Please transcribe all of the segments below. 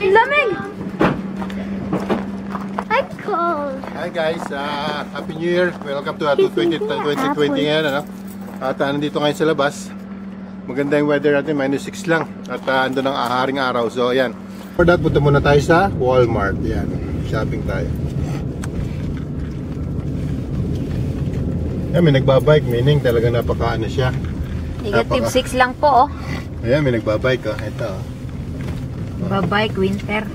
Lamig! I'm cold. Hi guys, Happy New Year. Welcome to 2020 ngayon, ano? At nandito ngayon sa labas. Maganda yung weather natin, -6 lang. At ando ng haring araw. So ayan. For that, punta muna tayo sa Walmart. Ayan, shopping tayo. Ayan, may nagbabike, meaning talaga napakaano siya. -6 lang po, oh. Ayan, may nagbabike, oh. Ito, oh. Babike, winter.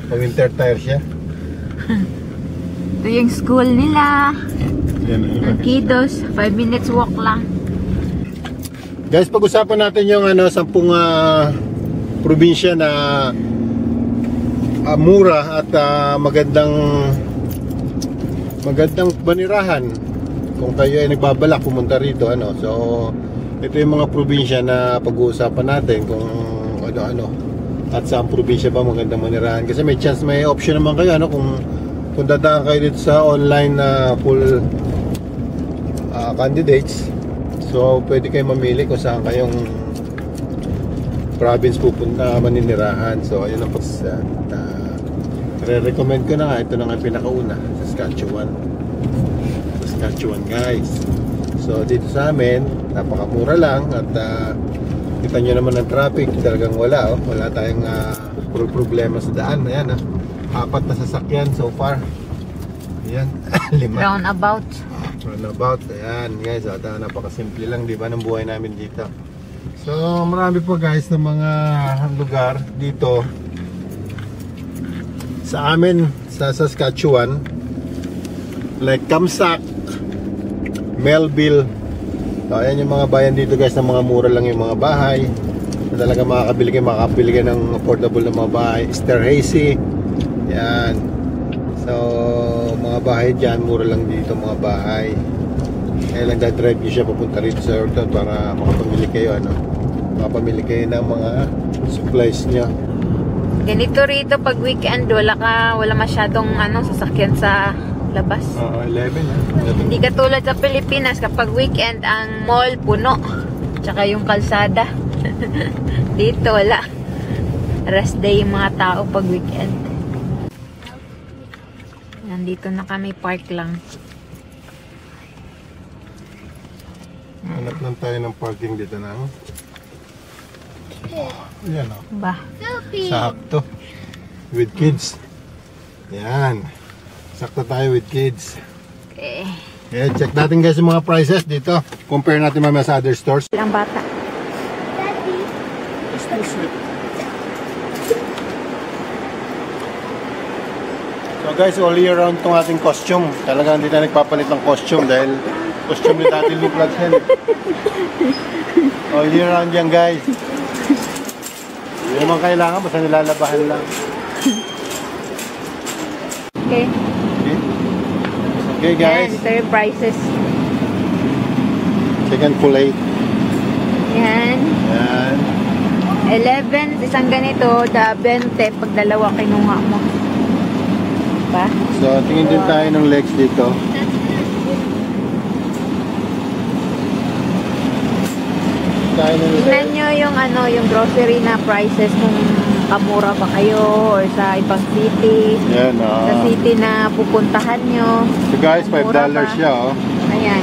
Winter tire siya. Ito yung school nila. Ayan, Ang kiddos, 5 minutes walk lang. guys, pag-usapan natin yung 10 probinsya na mura at magandang banirahan kung kayo ay nagbabalak pumunta rito, ano. So ito yung mga probinsya na pag-uusapan natin kung ano at saan probinsya ba magandang manirahan, kasi may chance, may option naman kayo, ano, kung dadaan kayo dito sa online na full candidates. So pwede kayo mamili kung saan kayong province pupunta maninirahan. So ayun ang re-recommend ko na nga. Ito na nga pinakauna, Saskatchewan guys. So dito sa amin napakamura lang at kita nyo naman ang traffic, talagang wala, oh. Wala tayong problema sa daan. Ayan, 4 na sasakyan so far. Ayan. 5 Roundabout. Ayan guys, napakasimple lang, di ba, ng buhay namin dito. So marami po guys ng mga lugar dito sa amin sa Saskatchewan, like Kamsack, Melville. So ayan yung mga bayan dito guys, na mga mura lang yung mga bahay, na talaga makakabili kayo ng affordable na mga bahay. Esterhazy, yan. So mga bahay dyan, mura lang dito mga bahay. Kaya lang drive nyo siya papunta rito sa Orton para makapamili kayo, ano, makapamili kayo ng mga supplies nyo. Ganito rito pag weekend, wala masyadong sasakyan sa labas. 11. Hindi katulad sa Pilipinas, kapag weekend ang mall puno, tsaka yung kalsada. Dito wala, rest day yung mga tao pag weekend. Nandito na kami, park lang. Hanap lang tayo ng parking dito na. Yan, oh. Ba? Sakto. With kids. Yan. Sakto tayo with kids. Okay. Okay, check natin guys yung mga prices dito. Compare natin mamaya sa other stores. Ilang bata? It's too sweet. So guys, all year round itong ating costume. Talagang hindi na nagpapalit ng costume dahil costume ni Daddy Luke lang yan. All year round yan guys. Hindi naman kailangan, basta nilalabahan lang. Okay. Okay guys. Yan, ito yung prices. Second kulay. Yan. Yan. 11, isang ganito, 20 pag dalawa kinuha mo. Diba? So tingin din tayo ng legs dito. Tingnan nyo yung yung grocery na prices kung kamura ba kayo or sa ibang city. Yan, Sa city na pupuntahan nyo. So guys, $5 siya, oh. Ayan.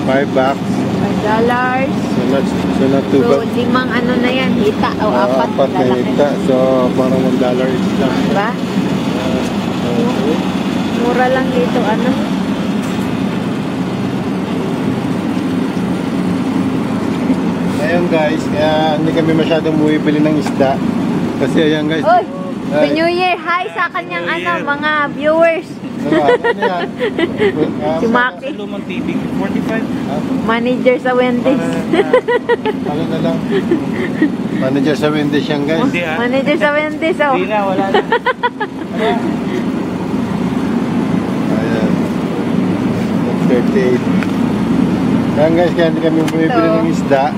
$5. $5. So not too So, bad. 5 na yan. Hita o 4. 4 na hita. So parang $1 each lang. Diba? Okay. Mura lang dito, Ayan guys, kaya hindi kami masyadong bumibili ng isda. Kasi ayan guys. Oy! Happy New Year! Hi sa kanyang mga viewers. Ano yan? Si Maki. Lumang TV, 45. Manager sa Wendy's. Ano na lang? Manager sa Wendy's yan guys. Hindi ah. Manager sa Wendy's, oh. Hindi na, wala na. Ayan. 38. Ayan guys, kaya hindi kami bumibili ng isda.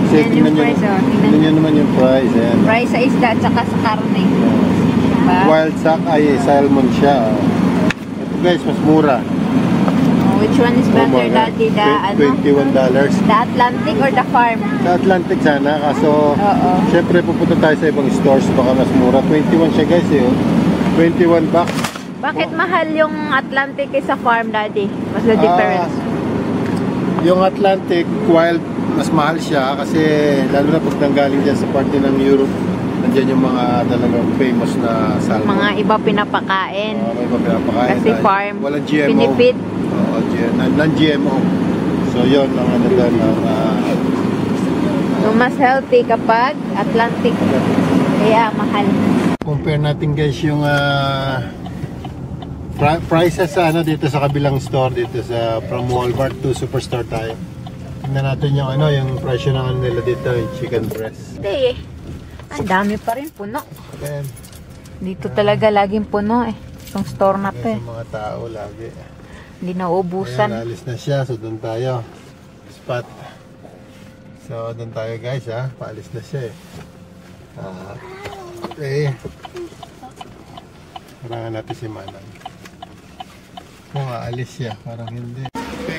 Kasi Yan yung price, oh. Tingnan nyo naman yung price. Ayan. Price sa isda at saka sa karne. Diba? Wild sack ay salmon siya. Ito guys, mas mura. which one is better, Daddy? The, $21. the Atlantic or the farm? Sa Atlantic sana, kaso Oo. syempre pupunta tayo sa ibang stores, baka mas mura. 21 siya guys eh. 21 bucks. Bakit mahal yung Atlantic sa farm, Daddy? What's the difference? Yung Atlantic, wild, mas mahal siya kasi lalo na pag nanggaling dyan sa parte ng Europe, nandiyan yung mga talagang famous na salmon. Mga iba pinapakain. May iba pinapakain. Kasi farm, walang GMO. pinipid. Oo, non-GMO. So yun, ang ano doon, So, mas healthy kapag Atlantic. Kaya mahal. compare natin guys yung prices sa ano dito sa kabilang store dito sa from Walmart to Superstore tayo. Tingnan natin yung ano yung presyo ng ano nila dito, yung chicken breast. Hindi eh. Ang dami pa rin puno. Ayan. Dito talaga laging puno eh. Itong store na to eh. Yung mga tao lagi. Hindi nauubusan. Ayan, alis na siya. So doon tayo. Spot. So doon tayo guys ha. Paalis na siya eh. Okay. Parangan natin si Manang. Kung aalis siya, parang hindi.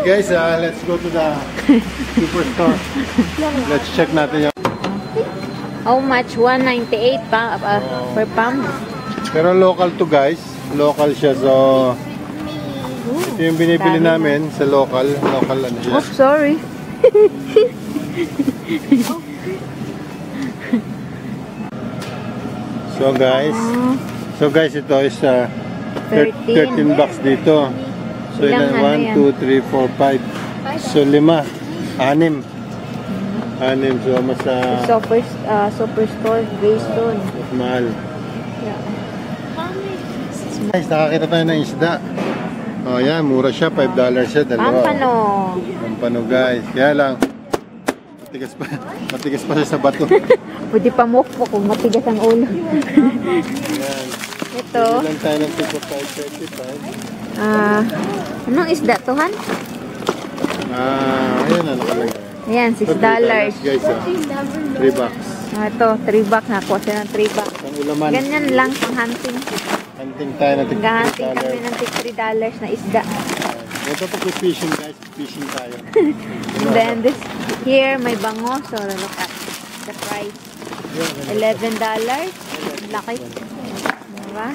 Okay guys, let's go to the Superstore. Let's check natin yung... How much? 198 pa, per pound. Pero local to guys. Local siya, so... Ito yung binibili dami namin sa local. Local ano siya. Oh, sorry. So guys, ito is 13 bucks dito. So Ilang ano 1, yan? 2, 3, 4, 5. So 5. 6. 6. So mas Superstore, Greystone. mas mahal. Yeah. Guys, nakakita tayo ng isda. Oh yan, mura siya. $5 siya. Dalawa. Pampano. Pampano guys. Kaya lang, matigas pa siya sa bato. Pwede pa mukpo kung matigas ang ulo. Yan. Ito. Bili lang tayo ng tipo 5.35. Anong isda to, Han? Ayan na nakalagay. Ayan, $6. Guys, $3 bucks. Ito, $3. Nakuha sila ng $3. Ang ulaman. Ganyan lang pang hunting. Hunting tayo na Nag-hunting kami $3. ng $3 na isda. Ito pag fishing guys, fishing tayo. And then this here may bango, so look at the price. $11. Laki. Diba?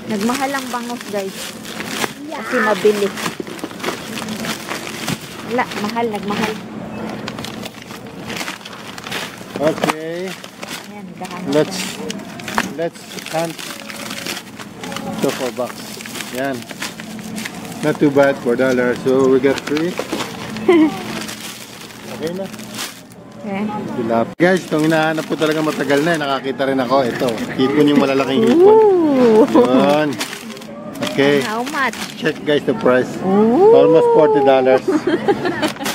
Nagmahal ang bangos guys. Kasi mabili. Wala, mahal, nagmahal. Okay. Ayan, dahan. Let's hunt. So $4. Yan. Not too bad, $4. So we got 3. Okay na. Okay. Tilapia. Guys, itong hinahanap ko talaga matagal na. Nakakita rin ako. Ito. Hipon yung malalaking hipon. Ooh. Yun. Okay. How much? Check guys the price. Ooh. Almost $40.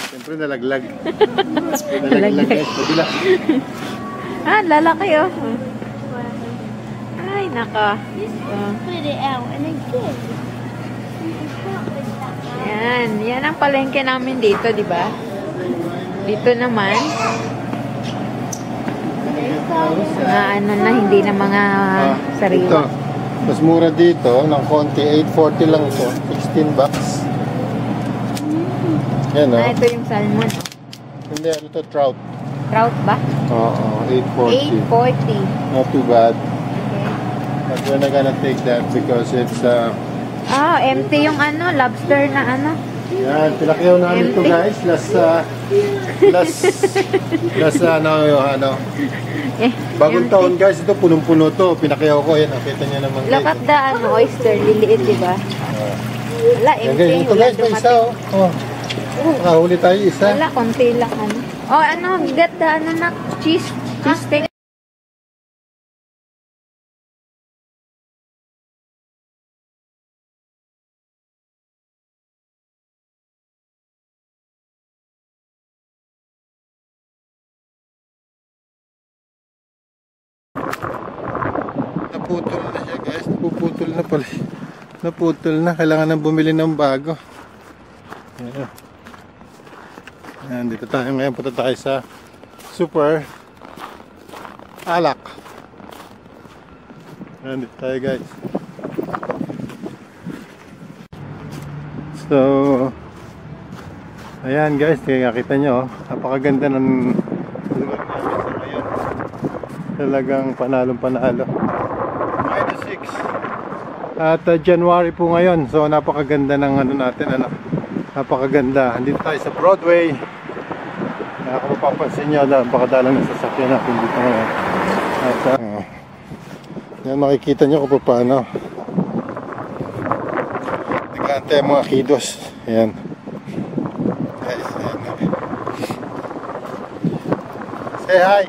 Siyempre nalaglag. Nalaglag guys. Pabila. Lalaki oh. Ay, naka. Put it out and again. Yan ang palengke namin dito, di ba? Dito naman, ano na, hindi na mga Ito. sariwa. Mas mura dito ng konti. $8.40 lang to. $16. Yan o. Ito yung salmon. Hindi, ano to? Trout. Trout ba? Oo, $8.40. $8.40. Not too bad. Okay. But we're not gonna take that because it's Empty yung ano, lobster na ano. yan, pinakyaw namin ito Empty. guys. Last bagong Empty. taon guys, ito punong-puno to. Pinakyaw ko, yan, nakita niyo naman guys. Look at the oyster, liliit, di ba? Wala, Yan empty. guys, ito Wala guys, may isa oh. Nakahuli tayo isa. Wala, konti lang ano. Get the na, cheese steak. Naputol na siya guys, napuputol na pala. Naputol na, kailangan nang bumili ng bago. Ayan. Ayan, dito tayo ngayon, punta tayo sa Super Alak. Ayan, dito tayo guys. So, ayan guys, kaya kita nyo, napakaganda ng lugar namin sa ngayon. Talagang panalong panalo. -6. At January po ngayon, so napakaganda ng ano natin, ano, napakaganda. Andito tayo sa Broadway. Kung mapapansin nyo, napakadalang ng sasakyan natin dito ngayon. At yan, makikita nyo kung paano nag-aantay ang mga kiddos. Ayan. Guys, ayan. Say hi!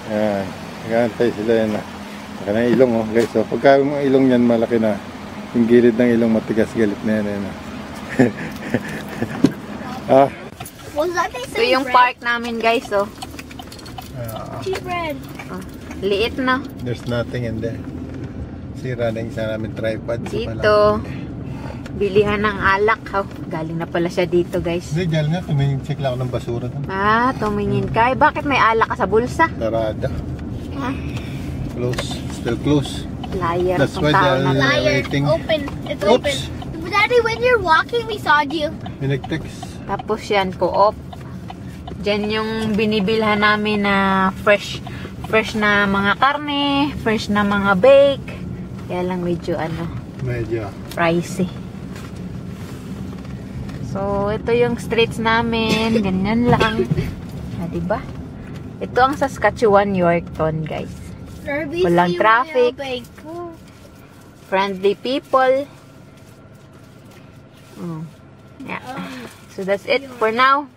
Ayan. Nag-aantay sila yan. Laki na ilong, oh, guys. So, pagka yung ilong yan malaki na, yung gilid ng ilong matigas, galit na yan. Ah. Was that they Ito say yung park namin guys, oh. cheap bread? Oh, liit na. There's nothing in there. Sira na yung isa namin tripod. Dito, bilihan ng alak. Oh, galing na pala siya dito guys. Hindi, dyan nga. Tumingin-check lang ako ng basura. Ah, tumingin ka. Eh, bakit may alak ka sa bulsa? Tarada. Ah, Close. Still close. liar. That's Kung why tao they're na lang. Liar. waiting. Open. It's Oops. open. Daddy, when you're walking, we saw you. Minagtext. Tapos yan, co-op. Diyan yung binibilhan namin na fresh na mga karne, fresh na mga bake. Kaya lang medyo Medyo. pricey. So, ito yung streets namin. Ganyan lang. Ah, diba? Ito ang Saskatchewan, Yorkton, guys. Walang traffic. Friendly people. Yeah. So, that's it for now.